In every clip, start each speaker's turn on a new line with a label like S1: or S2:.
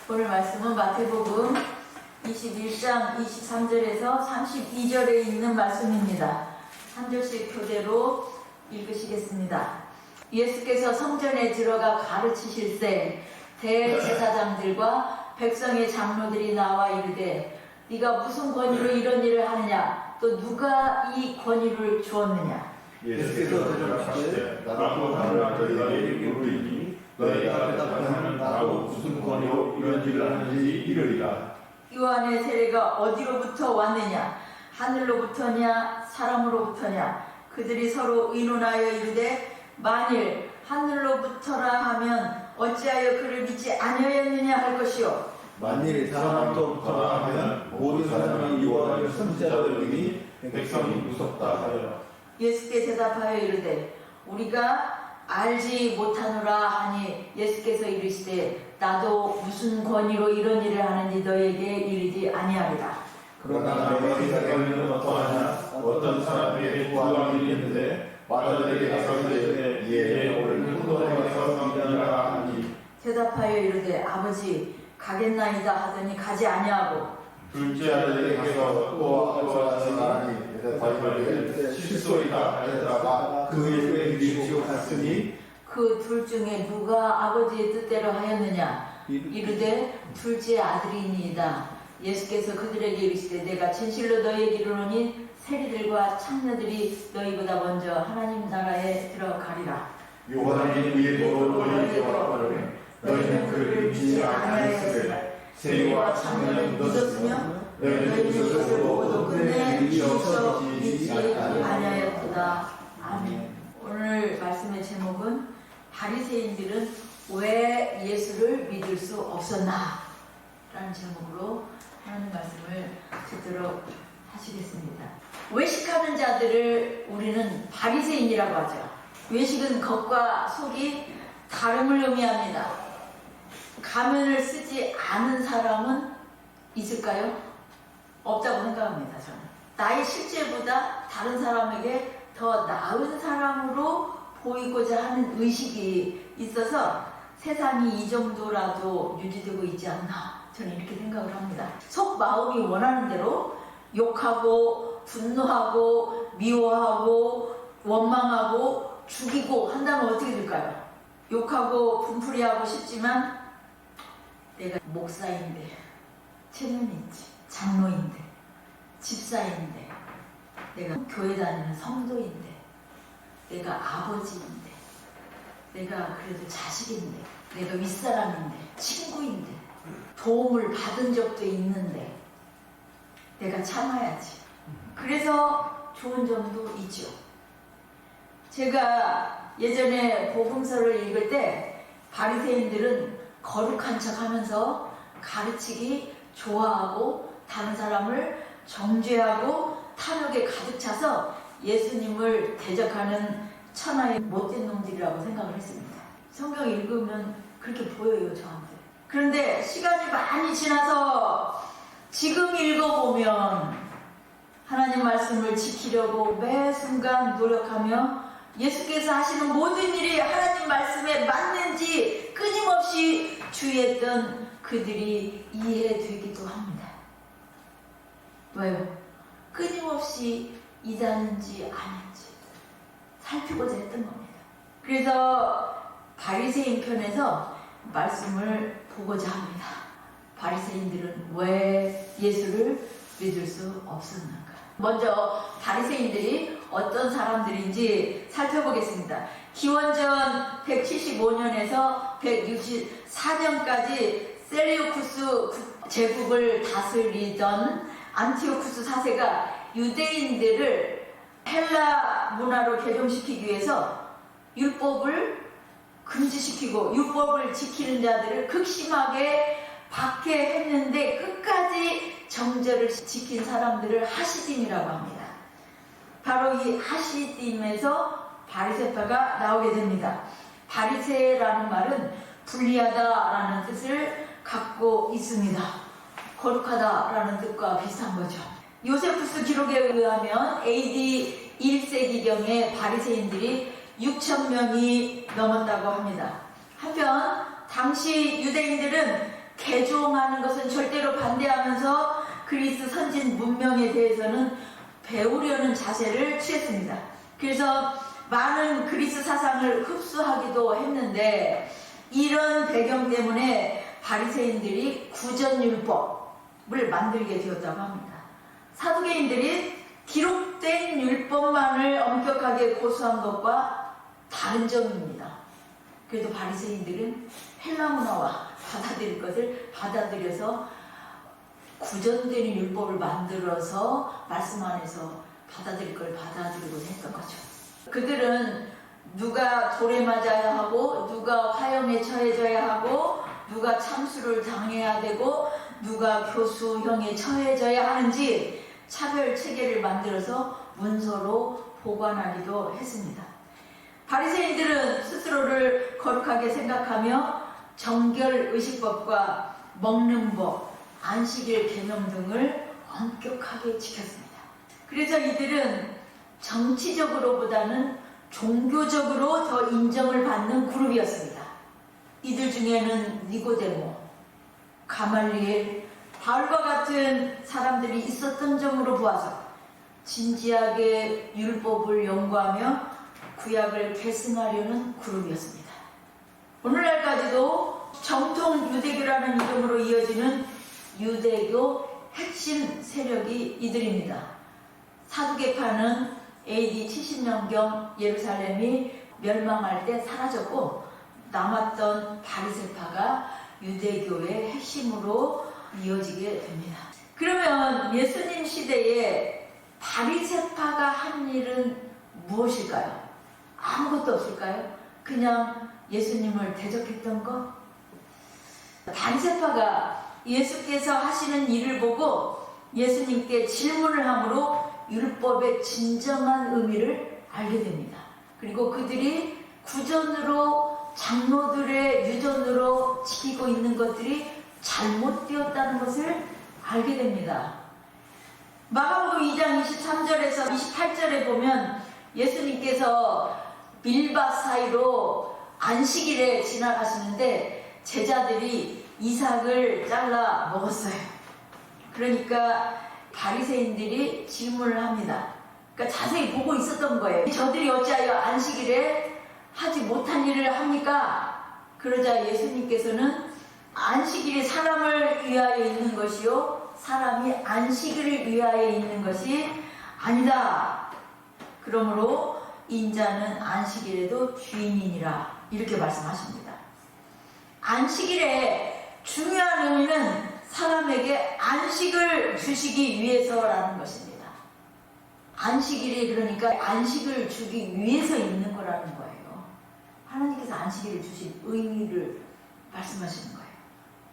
S1: 오늘 말씀은 마태복음 21장 23절에서 32절에 있는 말씀입니다. 한 절씩 교대로 읽으시겠습니다. 예수께서 성전에 들어가 가르치실새 대제사장들과 백성의 장로들이 나와 이르되 네가 무슨 권위로 이런 일을 하느냐, 또 누가 이 권위를 주었느냐.
S2: 예수께서 대답하시되 나도 너희가 이르리니 너희가 대답하면 나도 무슨 권위로 이런 일을 하는지 이르리라.
S1: 요한의 세례가 어디로부터 왔느냐, 하늘로부터냐 사람으로부터냐. 그들이 서로 의논하여 이르되 만일 하늘로부터라 하면 어찌하여 그를 믿지 아니하였느냐 할 것이요,
S2: 만일 사람으로부터라 하면 모든 사람이 요한을 선지자로 여기니 백성이 무섭다 하여.
S1: 예수께 대답하여 이르되 우리가 알지 못하노라 하니 예수께서 이르시되 나도 무슨 권위로 이런 일을 하는지 너에게 이르지 아니하리라.
S2: 그러나 너희가 권위는 어떠하냐? 어떤 사람에게 구하는 일이 있는데 마다들에게 가서 이르되 예 오늘 홍도에서 일하라 하니.
S1: 대답하여 이르되 아버지 가겠나이다 하더니 가지 아니하고
S2: 둘째 아들에게 가서 또 하니 대답하여 실소이다 하였다가 그의 꾀에 미치고 갔으니.
S1: 그 둘 중에 누가 아버지의 뜻대로 하였느냐. 이르되 둘째 아들이니이다. 예수께서 그들에게 이르시되 내가 진실로 너희에게 이르노니 세리들과 창녀들이 너희보다 먼저 하나님 나라에 들어가리라.
S2: 요한이 그의 도로 너희에게 왔거늘 너희는 그를 믿지 아니하였으되 세리와 창녀는 믿었으며 너희는 그것을 보고도 끝내 미처 믿지
S1: 아니하였도다. 아멘. 오늘 말씀의 제목은 바리새인들은 왜 예수를 믿을 수 없었나? 라는 제목으로 하나님 말씀을 듣도록 하시겠습니다. 외식하는 자들을 우리는 바리새인이라고 하죠. 외식은 겉과 속이 다름을 의미합니다. 가면을 쓰지 않은 사람은 있을까요? 없다고 생각합니다. 저는 나의 실제보다 다른 사람에게 더 나은 사람으로 보이고자 하는 의식이 있어서 세상이 이 정도라도 유지되고 있지 않나, 저는 이렇게 생각을 합니다. 속 마음이 원하는 대로 욕하고 분노하고 미워하고 원망하고 죽이고 한다면 어떻게 될까요? 욕하고 분풀이하고 싶지만 내가 목사인데, 체면인지, 장로인데, 집사인데, 내가 교회 다니는 성도인데, 내가 아버지인데, 내가 그래도 자식인데, 내가 윗사람인데, 친구인데, 도움을 받은 적도 있는데 내가 참아야지. 그래서 좋은 점도 있죠. 제가 예전에 복음서를 읽을 때 바리새인들은 거룩한 척하면서 가르치기 좋아하고 다른 사람을 정죄하고 탐욕에 가득 차서 예수님을 대적하는 천하의 못된 놈들이라고 생각을 했습니다. 성경 읽으면 그렇게 보여요, 저한테. 그런데 시간이 많이 지나서 지금 읽어보면 하나님 말씀을 지키려고 매 순간 노력하며 예수께서 하시는 모든 일이 하나님 말씀에 맞는지 끊임없이 주의했던 그들이 이해되기도 합니다. 왜요? 끊임없이 이단인지 아닌지 살피고자 했던 겁니다. 그래서 바리새인 편에서 말씀을 보고자 합니다. 바리새인들은 왜 예수를 믿을 수 없었는가? 먼저 바리새인들이 어떤 사람들인지 살펴보겠습니다. 기원전 175년에서 164년까지 셀리우쿠스 제국을 다스리던 안티오쿠스 4세가 유대인들을 헬라 문화로 개종시키기 위해서 율법을 금지시키고 율법을 지키는 자들을 극심하게 박해했는데 끝까지 정죄를 지킨 사람들을 하시딤이라고 합니다. 바로 이 하시딤에서 바리새파가 나오게 됩니다. 바리새라는 말은 불리하다라는 뜻을 갖고 있습니다. 거룩하다라는 뜻과 비슷한 거죠. 요세푸스 기록에 의하면 AD 1세기경에 바리새인들이 6,000명이 넘었다고 합니다. 한편 당시 유대인들은 개종하는 것은 절대로 반대하면서 그리스 선진 문명에 대해서는 배우려는 자세를 취했습니다. 그래서 많은 그리스 사상을 흡수하기도 했는데 이런 배경 때문에 바리새인들이 구전율법을 만들게 되었다고 합니다. 사두개인들이 기록된 율법만을 엄격하게 고수한 것과 다른 점입니다. 그래도 바리새인들은 헬라 문화와 받아들일 것을 받아들여서 구전되는 율법을 만들어서 말씀 안에서 받아들일 걸 받아들이곤 했던 거죠. 그들은 누가 돌에 맞아야 하고 누가 화형에 처해져야 하고 누가 참수를 당해야 되고 누가 교수형에 처해져야 하는지 차별 체계를 만들어서 문서로 보관하기도 했습니다. 바리새인들은 스스로를 거룩하게 생각하며 정결의식법과 먹는 법, 안식일 개념 등을 엄격하게 지켰습니다. 그래서 이들은 정치적으로보다는 종교적으로 더 인정을 받는 그룹이었습니다. 이들 중에는 니고데모, 가말리엘, 바울과 같은 사람들이 있었던 점으로 보아서 진지하게 율법을 연구하며 구약을 계승하려는 그룹이었습니다. 오늘날까지도 정통 유대교라는 이름으로 이어지는 유대교 핵심 세력이 이들입니다. 사두개파는 AD 70년경 예루살렘이 멸망할 때 사라졌고 남았던 바리새파가 유대교의 핵심으로 이어지게 됩니다. 그러면 예수님 시대에 바리새파가 한 일은 무엇일까요? 아무것도 없을까요? 그냥 예수님을 대적했던 것? 바리새파가 예수께서 하시는 일을 보고 예수님께 질문을 함으로 율법의 진정한 의미를 알게 됩니다. 그리고 그들이 구전으로 장로들의 유전으로 지키고 있는 것들이 잘못되었다는 것을 알게 됩니다. 마가복음 2장 23절에서 28절에 보면 예수님께서 밀밭 사이로 안식일에 지나가시는데 제자들이 이삭을 잘라 먹었어요. 그러니까 바리새인들이 질문을 합니다. 그러니까 자세히 보고 있었던 거예요. 저들이 어찌하여 안식일에 하지 못한 일을 합니까? 그러자 예수님께서는 안식일이 사람을 위하여 있는 것이요 사람이 안식일을 위하여 있는 것이 아니다. 그러므로 인자는 안식일에도 주인이니라 이렇게 말씀하십니다. 안식일의 중요한 의미는 사람에게 안식을 주시기 위해서라는 것입니다. 안식일이 그러니까 안식을 주기 위해서 있는 거라는 거예요. 하나님께서 안식일을 주신 의미를 말씀하시는 거예요.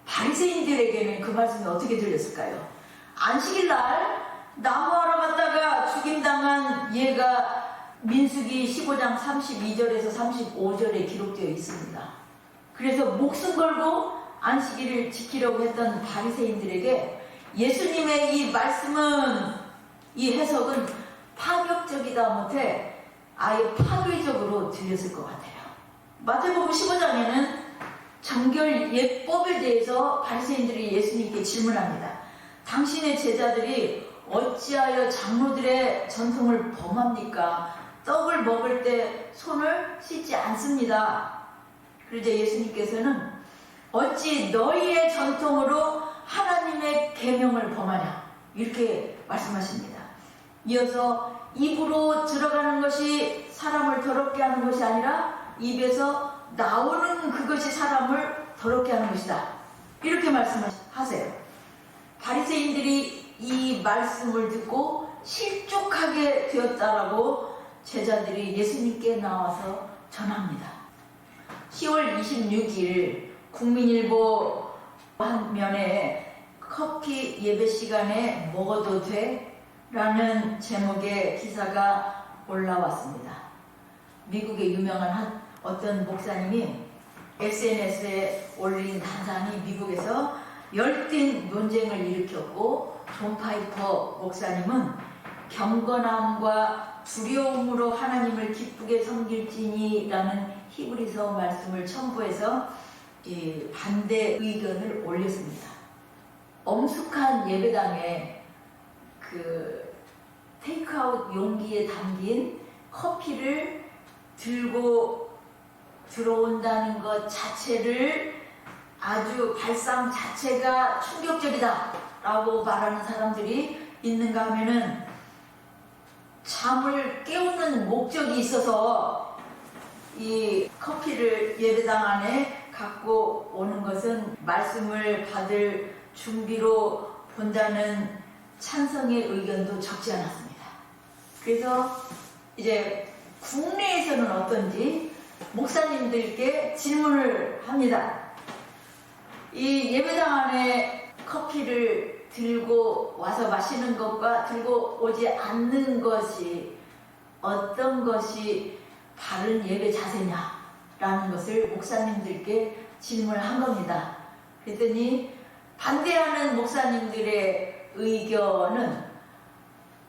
S1: 바리새인들에게는 그 말씀이 어떻게 들렸을까요? 안식일 날 나무하러 갔다가 죽임당한 예가 민수기 15장 32절에서 35절에 기록되어 있습니다. 그래서 목숨 걸고 안식일을 지키려고 했던 바리새인들에게 예수님의 이 말씀은, 이 해석은 파격적이다 못해 아예 파괴적으로 들렸을 것 같아요. 마태복음 15장에는 정결 예법에 대해서 바리새인들이 예수님께 질문합니다. 당신의 제자들이 어찌하여 장로들의 전통을 범합니까? 떡을 먹을 때 손을 씻지 않습니다. 그러자 예수님께서는 어찌 너희의 전통으로 하나님의 계명을 범하냐 이렇게 말씀하십니다. 이어서 입으로 들어가는 것이 사람을 더럽게 하는 것이 아니라 입에서 나오는 그것이 사람을 더럽게 하는 것이다 이렇게 말씀하세요. 바리새인들이 이 말씀을 듣고 실족하게 되었다라고 제자들이 예수님께 나와서 전합니다. 10월 26일 국민일보 한 면에 커피 예배 시간에 먹어도 돼? 라는 제목의 기사가 올라왔습니다. 미국의 유명한 어떤 목사님이 SNS에 올린 단상이 미국에서 열띤 논쟁을 일으켰고 존 파이퍼 목사님은 경건함과 두려움으로 하나님을 기쁘게 섬길지니라는 히브리서 말씀을 첨부해서 반대 의견을 올렸습니다. 엄숙한 예배당에 그 테이크아웃 용기에 담긴 커피를 들고 들어온다는 것 자체를 아주 발상 자체가 충격적이다 라고 말하는 사람들이 있는가 하면은 잠을 깨우는 목적이 있어서 이 커피를 예배당 안에 갖고 오는 것은 말씀을 받을 준비로 본다는 찬성의 의견도 적지 않았습니다. 그래서 이제 국내에서는 어떤지 목사님들께 질문을 합니다. 이 예배당 안에 커피를 들고 와서 마시는 것과 들고 오지 않는 것이 어떤 것이 바른 예배 자세냐라는 것을 목사님들께 질문을 한 겁니다. 그랬더니 반대하는 목사님들의 의견은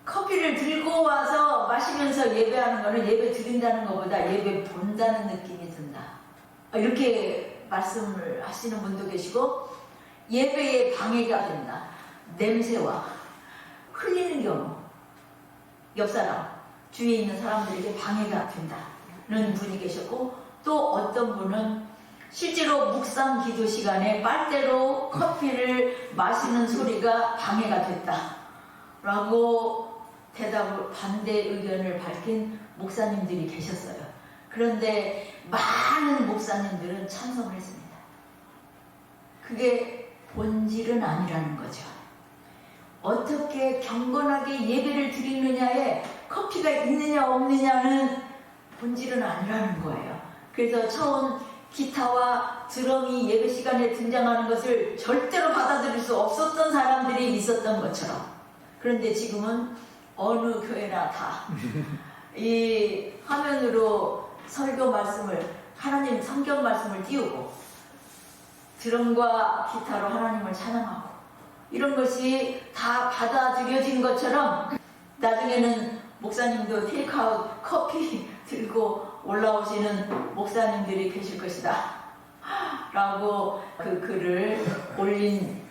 S1: 커피를 들고 와서 마시면서 예배하는 것은 예배 드린다는 것보다 예배 본다는 느낌이 든다. 이렇게 말씀을 하시는 분도 계시고, 예배에 방해가 된다. 냄새와 흘리는 경우, 옆 사람, 주위에 있는 사람들에게 방해가 된다는 분이 계셨고, 또 어떤 분은 실제로 묵상 기도 시간에 빨대로 커피를 마시는 소리가 방해가 됐다 라고 반대 의견을 밝힌 목사님들이 계셨어요. 그런데 많은 목사님들은 찬성을 했습니다. 그게 본질은 아니라는 거죠. 어떻게 경건하게 예배를 드리느냐에 커피가 있느냐 없느냐는 본질은 아니라는 거예요. 그래서 처음 기타와 드럼이 예배 시간에 등장하는 것을 절대로 받아들일 수 없었던 사람들이 있었던 것처럼, 그런데 지금은 어느 교회나 다 이 화면으로 설교 말씀을, 하나님 성경 말씀을 띄우고 드럼과 기타로 하나님을 찬양하고 이런 것이 다 받아들여진 것처럼 나중에는 목사님도 테이크아웃 커피 들고 올라오시는 목사님들이 계실 것이다 라고 그 글을 올린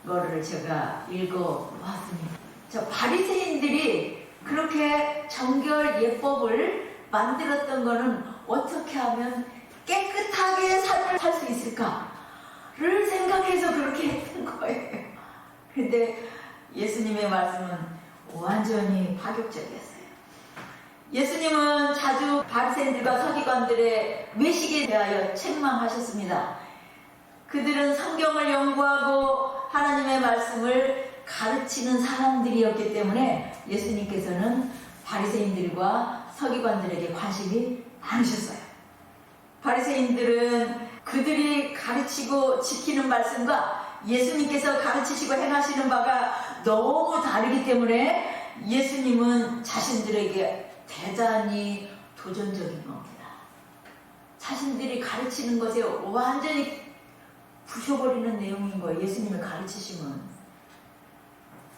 S1: 거를 제가 읽어봤습니다. 저 바리새인들이 그렇게 정결 예법을 만들었던 거는 어떻게 하면 깨끗하게 삶을 살 수 있을까를 생각해서 그렇게 했던 거예요. 근데 예수님의 말씀은 완전히 파격적이었어요. 예수님은 자주 바리새인들과 서기관들의 외식에 대하여 책망하셨습니다. 그들은 성경을 연구하고 하나님의 말씀을 가르치는 사람들이었기 때문에 예수님께서는 바리새인들과 서기관들에게 관심이 많으셨어요. 바리새인들은 그들이 가르치고 지키는 말씀과 예수님께서 가르치시고 행하시는 바가 너무 다르기 때문에 예수님은 자신들에게 대단히 도전적인 겁니다. 자신들이 가르치는 것에 완전히 부셔버리는 내용인 거예요. 예수님을 가르치시면.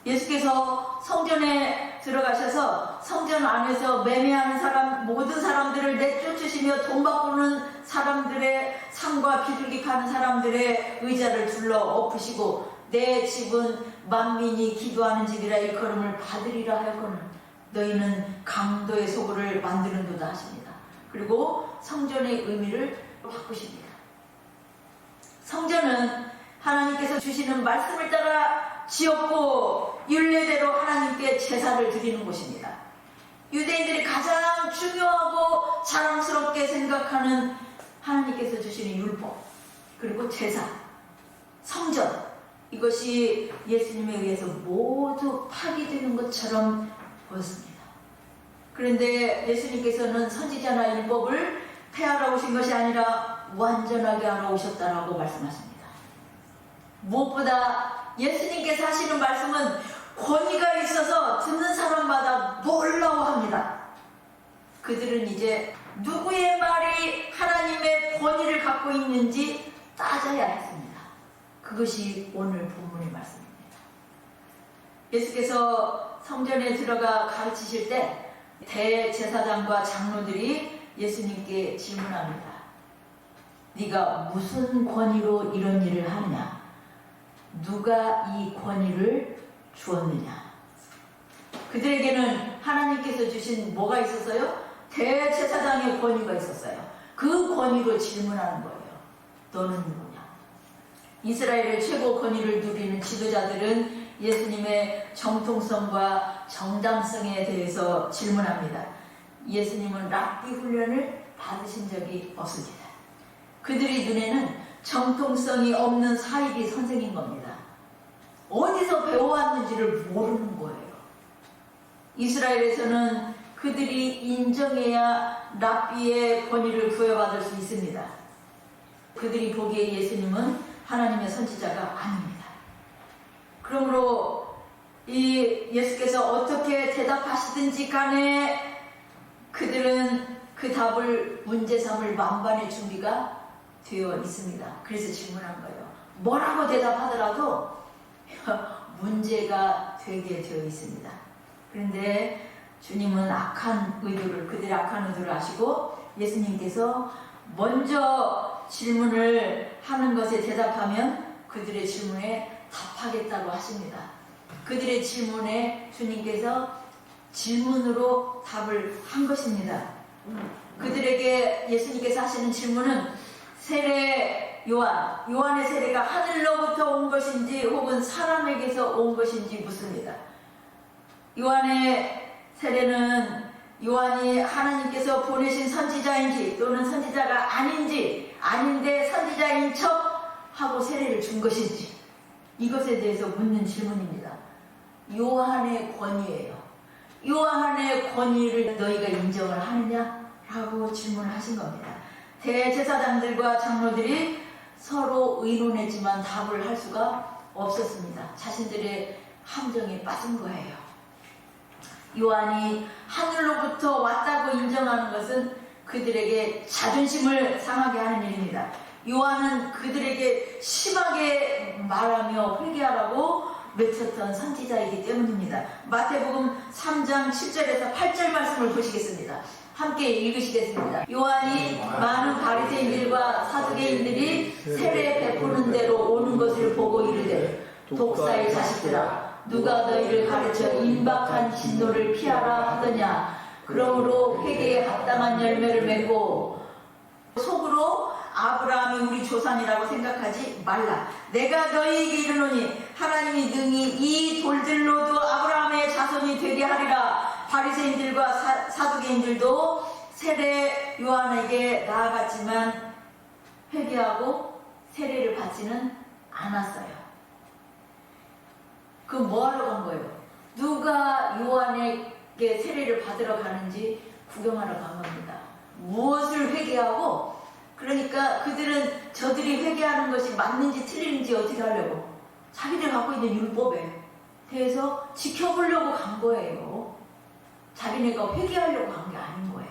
S1: 예수께서 성전에 들어가셔서 성전 안에서 매매하는 사람, 모든 사람들을 내쫓으시며 돈 바꾸는 사람들의 상과 비둘기 파는 사람들의 의자를 둘러 엎으시고 내 집은 만민이 기도하는 집이라 일컬음을 받으리라 하였거늘 너희는 강도의 소굴을 만드는도다 하십니다. 그리고 성전의 의미를 바꾸십니다. 성전은 하나님께서 주시는 말씀을 따라 지었고 율례대로 하나님께 제사를 드리는 곳입니다. 유대인들이 가장 중요하고 자랑스럽게 생각하는 하나님께서 주시는 율법, 그리고 제사, 성전, 이것이 예수님에 의해서 모두 파괴되는 것처럼 보였습니다. 그런데 예수님께서는 선지자나 율법을 폐하러 오신 것이 아니라 완전하게 하러 오셨다라고 말씀하십니다. 무엇보다 예수님께서 하시는 말씀은 권위가 있어서 듣는 사람마다 놀라워합니다. 그들은 이제 누구의 말이 하나님의 권위를 갖고 있는지 따져야 했습니다. 그것이 오늘 본문의 말씀입니다. 예수께서 성전에 들어가 가르치실 때 대제사장과 장로들이 예수님께 질문합니다. 네가 무슨 권위로 이런 일을 하느냐? 누가 이 권위를 주었느냐? 그들에게는 하나님께서 주신 뭐가 있었어요? 대제사장의 권위가 있었어요. 그 권위로 질문하는 거예요. 너는 누구냐? 이스라엘의 최고 권위를 누리는 지도자들은 예수님의 정통성과 정당성에 대해서 질문합니다. 예수님은 랍비 훈련을 받으신 적이 없습니다. 그들의 눈에는 정통성이 없는 사이비 선생인 겁니다. 어디서 배워왔는지를 모르는 거예요. 이스라엘에서는 그들이 인정해야 랍비의 권위를 부여받을 수 있습니다. 그들이 보기에 예수님은 하나님의 선지자가 아닙니다. 그러므로 이 예수께서 어떻게 대답하시든지 간에 그들은 그 답을 문제 삼을 만반의 준비가 되어 있습니다. 그래서 질문한 거예요. 뭐라고 대답하더라도 문제가 되게 되어 있습니다. 그런데 주님은 그들의 악한 의도를 아시고 예수님께서 먼저 질문을 하는 것에 대답하면 그들의 질문에 답하겠다고 하십니다. 그들의 질문에 주님께서 질문으로 답을 한 것입니다. 그들에게 예수님께서 하시는 질문은 요한의 세례가 하늘로부터 온 것인지 혹은 사람에게서 온 것인지 묻습니다. 요한의 세례는 요한이 하나님께서 보내신 선지자인지 또는 선지자가 아닌데 선지자인 척 하고 세례를 준 것인지 이것에 대해서 묻는 질문입니다. 요한의 권위예요. 요한의 권위를 너희가 인정을 하느냐? 라고 질문을 하신 겁니다. 대제사장들과 장로들이 서로 의논했지만 답을 할 수가 없었습니다. 자신들의 함정에 빠진 거예요. 요한이 하늘로부터 왔다고 인정하는 것은 그들에게 자존심을 상하게 하는 일입니다. 요한은 그들에게 심하게 말하며 회개하라고 외쳤던 선지자이기 때문입니다. 마태복음 3장 7절에서 8절 말씀을 보시겠습니다. 함께 읽으시겠습니다. 요한이 많은 바리새인들과 사두개인들이 세례 베푸는 대로 오는 것을 보고 이르되 독사의 자식들아 누가 너희를 가르쳐 임박한 진노를 피하라 하더냐. 그러므로 회개에 합당한 열매를 맺고 속으로 아브라함이 우리 조상이라고 생각하지 말라. 내가 너희에게 이르노니 하나님이 능히 이 돌들로도 아브라함의 자손이 되게 하리라. 바리새인들과 사두개인들도 세례 요한에게 나아갔지만 회개하고 세례를 받지는 않았어요. 그럼 뭐하러 간 거예요? 누가 요한에게 세례를 받으러 가는지 구경하러 간 겁니다. 무엇을 회개하고, 그러니까 그들은 저들이 회개하는 것이 맞는지 틀리는지 어떻게 하려고? 자기들 갖고 있는 율법에 대해서 지켜보려고 간 거예요. 자기네가 회개하려고 간 게 아닌 거예요.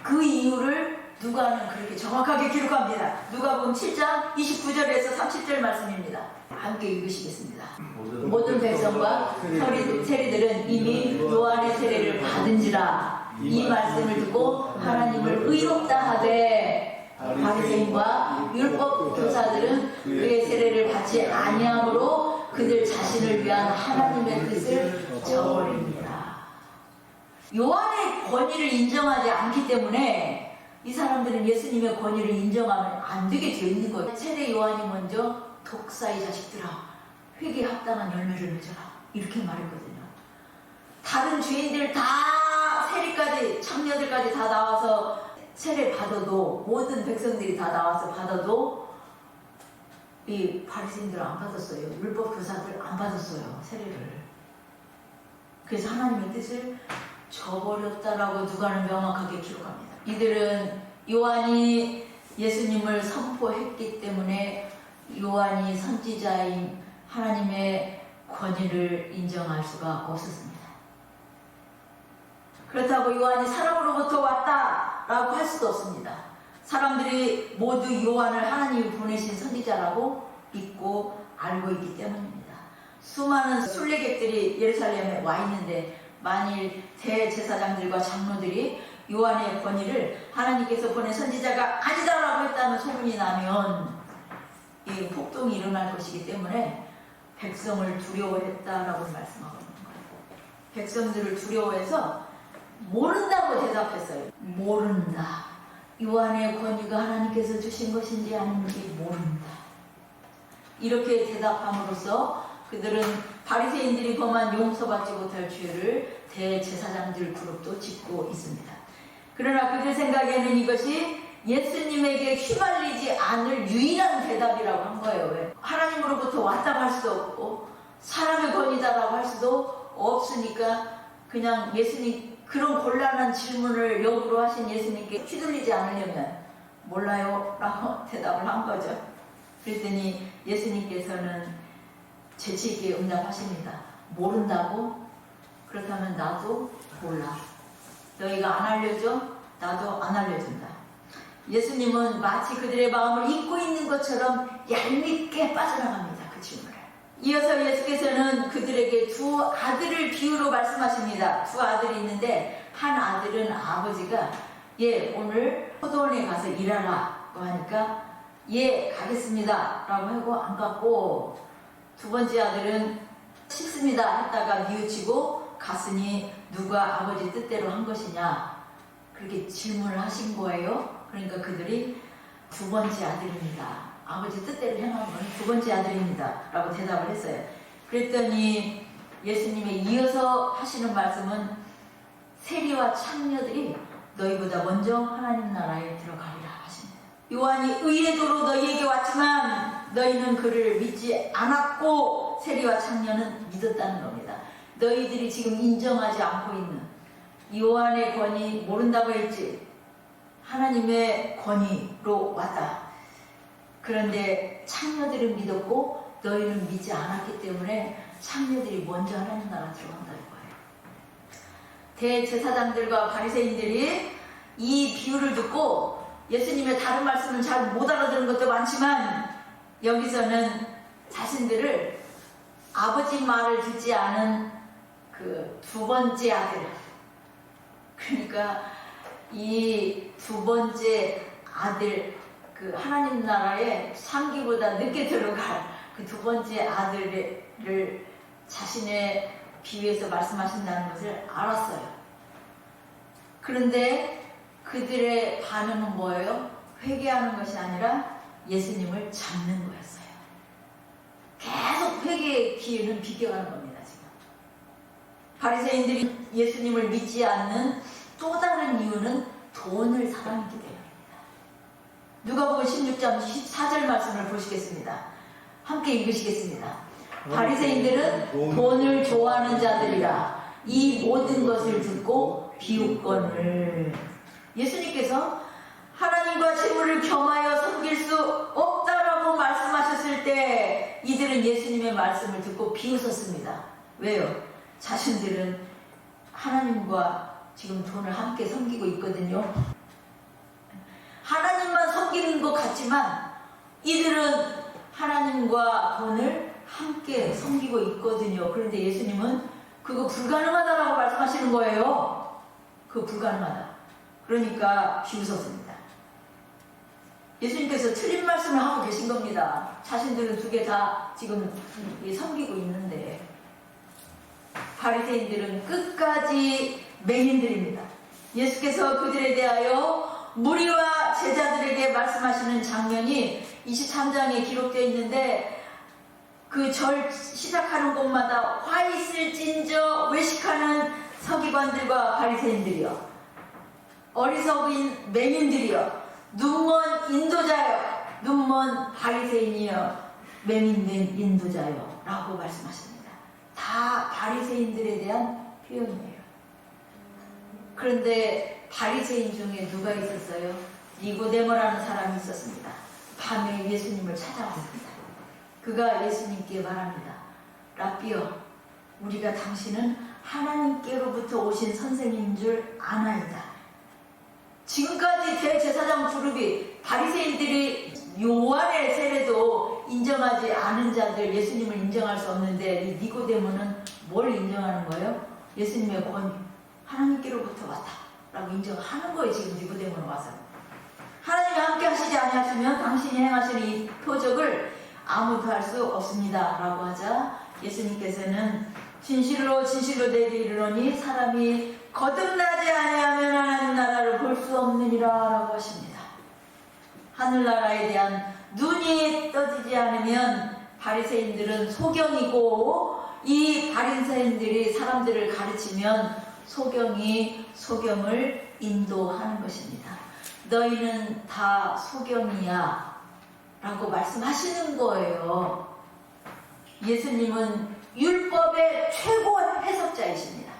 S1: 그 이유를 누가는 그렇게 정확하게 기록합니다. 누가복음 7장 29절에서 30절 말씀입니다. 함께 읽으시겠습니다. 모든 백성과 세리들은 이미 요한의 세례를 받은지라. 이 말씀을 듣고 하나님을 의롭다 하되 바리새인과 율법 교사들은 그의 세례를 받지 아니함으로 그들 자신을 위한 하나님의 뜻을 저버립니다. 요한의 권위를 인정하지 않기 때문에 이 사람들은 예수님의 권위를 인정하면 안 되게 되어 있는 거예요. 세례 요한이 먼저 독사의 자식들아 회개에 합당한 열매를 맺어라 이렇게 말했거든요. 다른 죄인들 다 세리까지 장녀들까지 다 나와서 세례 받아도, 모든 백성들이 다 나와서 받아도 이 바리새인들은 안 받았어요. 율법 교사들 안 받았어요. 세례를. 그래서 하나님의 뜻을 저버렸다라고 누가는 명확하게 기록합니다. 이들은 요한이 예수님을 선포했기 때문에 요한이 선지자인 하나님의 권위를 인정할 수가 없었습니다. 그렇다고 요한이 사람으로부터 왔다라고 할 수도 없습니다. 사람들이 모두 요한을 하나님이 보내신 선지자라고 믿고 알고 있기 때문입니다. 수많은 순례객들이 예루살렘에 와 있는데 만일 대제사장들과 장로들이 요한의 권위를 하나님께서 보낸 선지자가 아니다라고 했다는 소문이 나면 이 폭동이 일어날 것이기 때문에 백성을 두려워했다라고 말씀하고 있는 거예요. 백성들을 두려워해서 모른다고 대답했어요. 모른다. 요한의 권위가 하나님께서 주신 것인지 아닌지 모른다. 이렇게 대답함으로써 그들은 바리새인들이 범한 용서받지 못할 죄를 대제사장들 그룹도 짓고 있습니다. 그러나 그들 생각에는 이것이 예수님에게 휘말리지 않을 유일한 대답이라고 한 거예요. 왜? 하나님으로부터 왔다고 할 수도 없고 사람의 권위다라고 할 수도 없으니까 그냥 예수님 그런 곤란한 질문을 역으로 하신 예수님께 휘둘리지 않으려면 몰라요 라고 대답을 한 거죠. 그랬더니 예수님께서는 재치있게 응답하십니다. 모른다고? 그렇다면 나도 몰라. 너희가 안 알려줘? 나도 안 알려준다. 예수님은 마치 그들의 마음을 잊고 있는 것처럼 얄밉게 빠져나갑니다. 그 질문을. 이어서 예수께서는 그들에게 두 아들을 비유로 말씀하십니다. 두 아들이 있는데 한 아들은 아버지가 오늘 포도원에 가서 일하라고 하니까 가겠습니다 라고 하고 안 갔고, 두 번째 아들은 싫습니다 했다가 뉘우치고 갔으니 누가 아버지 뜻대로 한 것이냐 그렇게 질문을 하신 거예요. 그러니까 그들이 두 번째 아들입니다. 아버지 뜻대로 행하는 건 두 번째 아들입니다 라고 대답을 했어요. 그랬더니 예수님이 이어서 하시는 말씀은 세리와 창녀들이 너희보다 먼저 하나님 나라에 들어가리라 하십니다. 요한이 의의 도로 너희에게 왔지만 너희는 그를 믿지 않았고 세리와 창녀는 믿었다는 겁니다. 너희들이 지금 인정하지 않고 있는 요한의 권위 모른다고 했지. 하나님의 권위로 왔다. 그런데 창녀들은 믿었고 너희는 믿지 않았기 때문에 창녀들이 먼저 하나님 나라 들어간다는 거예요. 대제사장들과 바리새인들이 이 비유를 듣고 예수님의 다른 말씀은 잘 못 알아듣는 것도 많지만 여기서는 자신들을 아버지 말을 듣지 않은 그 두 번째 아들, 그러니까 이 두 번째 아들, 그 하나님 나라에 상기보다 늦게 들어갈 그 두 번째 아들을 자신의 비유에서 말씀하신다는 것을 알았어요. 그런데 그들의 반응은 뭐예요? 회개하는 것이 아니라 예수님을 잡는 거였어요. 계속 회개의 기회는 비껴가는 겁니다. 지금 바리새인들이 예수님을 믿지 않는 또 다른 이유는 돈을 사랑했기 때문입니다. 누가복음 16장 14절 말씀을 보시겠습니다. 함께 읽으시겠습니다. 바리새인들은 돈을 좋아하는 자들이라 이 모든 것을 듣고 비웃거늘. 예수님께서 하나님과 재물을 겸하여 섬길 수 없다라고 말씀하셨을 때 이들은 예수님의 말씀을 듣고 비웃었습니다. 왜요? 자신들은 하나님과 지금 돈을 함께 섬기고 있거든요. 하나님만 섬기는 것 같지만 이들은 하나님과 돈을 함께 섬기고 있거든요. 그런데 예수님은 그거 불가능하다라고 말씀하시는 거예요. 그거 불가능하다. 그러니까 비웃었습니다. 예수님께서 틀린 말씀을 하고 계신 겁니다. 자신들은 두 개 다 지금 섬기고 있는데 바리새인들은 끝까지 맹인들입니다. 예수께서 그들에 대하여 무리와 제자들에게 말씀하시는 장면이 23장에 기록되어 있는데 그 절 시작하는 곳마다 화 있을진저 외식하는 서기관들과 바리새인들이여, 어리석은 맹인들이여, 눈먼 인도자여, 눈먼 바리새인이여, 맹인된 인도자여 라고 말씀하십니다. 다 바리새인들에 대한 표현이에요. 그런데 바리새인 중에 누가 있었어요? 니고데모라는 사람이 있었습니다. 밤에 예수님을 찾아왔습니다. 그가 예수님께 말합니다. 라삐여, 우리가 당신은 하나님께로부터 오신 선생님인 줄 아나이다. 지금까지 대제사장 그룹이 바리새인들이 요한의 세례도 인정하지 않은 자들, 예수님을 인정할 수 없는데 이 니고데모는 뭘 인정하는 거예요? 예수님의 권위, 하나님께로부터 왔다. 라고 인정하는 거예요. 지금 니고데모로 와서. 하나님이 함께 하시지 아니하시면 당신이 행하시는 이 표적을 아무도 할 수 없습니다. 라고 하자 예수님께서는 진실로 진실로 내게 이르노니 사람이 거듭나지 아니하면 하나님 나라를 볼 수 없느니라 라고 하십니다. 하늘나라에 대한 눈이 떠지지 않으면 바리새인들은 소경이고, 이 바리새인들이 사람들을 가르치면 소경이 소경을 인도하는 것입니다. 너희는 다 소경이야 라고 말씀하시는 거예요. 예수님은 율법의 최고 해석자이십니다.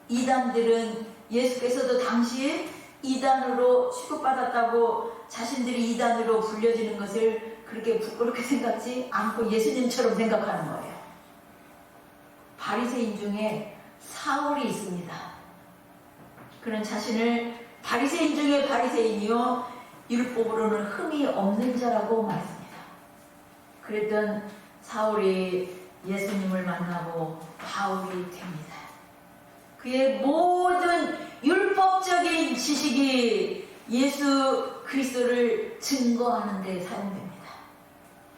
S1: 이단들은 예수께서도 당시에 이단으로 취급받았다고 자신들이 이단으로 불려지는 것을 그렇게 부끄럽게 생각지 않고 예수님처럼 생각하는 거예요. 바리새인 중에 사울이 있습니다. 그는 자신을 바리새인 중에 바리새인이요 율법으로는 흠이 없는 자라고 말했습니다. 그랬던 사울이 예수님을 만나고 바울이 됩니다. 그의 모든 율법적인 지식이 예수 그리스도를 증거하는 데 사용됩니다.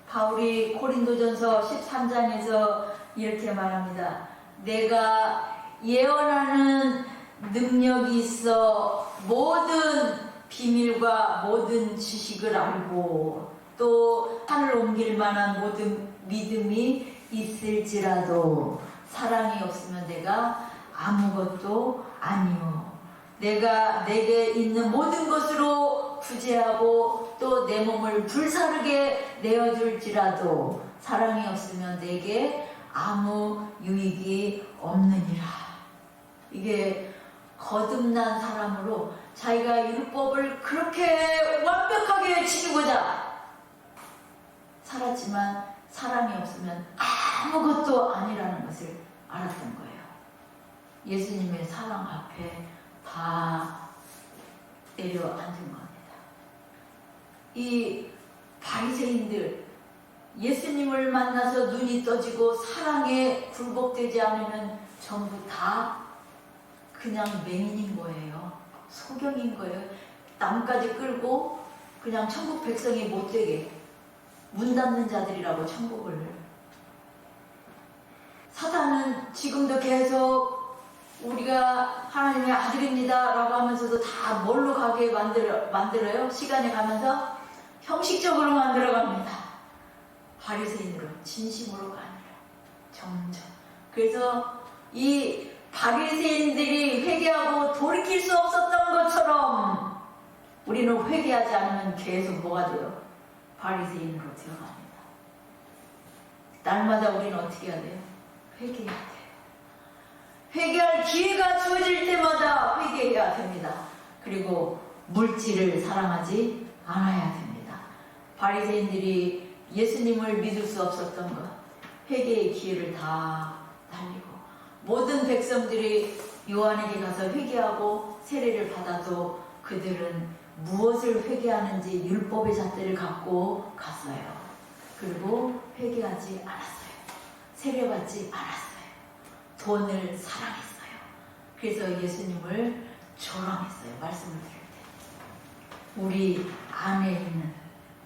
S1: 바울이 고린도전서 13장에서 이렇게 말합니다. 내가 예언하는 능력이 있어 모든 비밀과 모든 지식을 알고 또 하늘 옮길 만한 모든 믿음이 있을지라도 사랑이 없으면 내가 아무것도 아니요. 내가 내게 있는 모든 것으로 구제하고 또 내 몸을 불사르게 내어줄지라도 사랑이 없으면 내게 아무 유익이 없느니라. 이게 거듭난 사람으로 자기가 율법을 그렇게 완벽하게 지키고자 살았지만 사랑이 없으면 아무것도 아니라는 것을 알았던 거예요. 예수님의 사랑 앞에 다 내려앉은 겁니다. 이 바리새인들 예수님을 만나서 눈이 떠지고 사랑에 굴복되지 않으면 전부 다 그냥 맹인인 거예요. 소경인 거예요. 남까지 끌고 그냥 천국 백성이 못되게 문 닫는 자들이라고 천국을. 사탄은 지금도 계속 우리가 하나님의 아들입니다 라고 하면서도 다 뭘로 가게 만들어요? 시간이 가면서 형식적으로 만들어갑니다. 바리새인으로, 진심으로가 아니라 점점. 그래서 이 바리새인들이 회개하고 돌이킬 수 없었던 것처럼 우리는 회개하지 않으면 계속 뭐가 돼요? 바리새인으로 들어갑니다. 날마다 우리는 어떻게 해야 돼요? 회개해야 돼요. 회개할 기회가 주어질 때마다 회개해야 됩니다. 그리고 물질을 사랑하지 않아야 됩니다. 바리새인들이 예수님을 믿을 수 없었던 것, 회개의 기회를 다 날리고 모든 백성들이 요한에게 가서 회개하고 세례를 받아도 그들은 무엇을 회개하는지 율법의 잣대를 갖고 갔어요. 그리고 회개하지 않았어요. 세례받지 않았어요. 돈을 사랑했어요. 그래서 예수님을 조롱했어요. 말씀을 드릴 때. 우리 안에 있는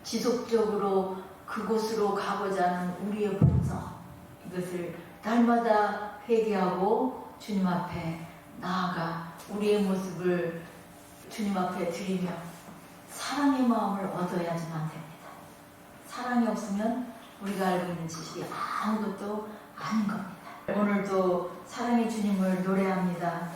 S1: 지속적으로 그곳으로 가고자 하는 우리의 본성, 이것을 날마다 회개하고 주님 앞에 나아가 우리의 모습을 주님 앞에 드리며 사랑의 마음을 얻어야지만 됩니다. 사랑이 없으면 우리가 알고 있는 지식이 아무것도 아닌 겁니다. 오늘도 사랑의 주님을 노래합니다.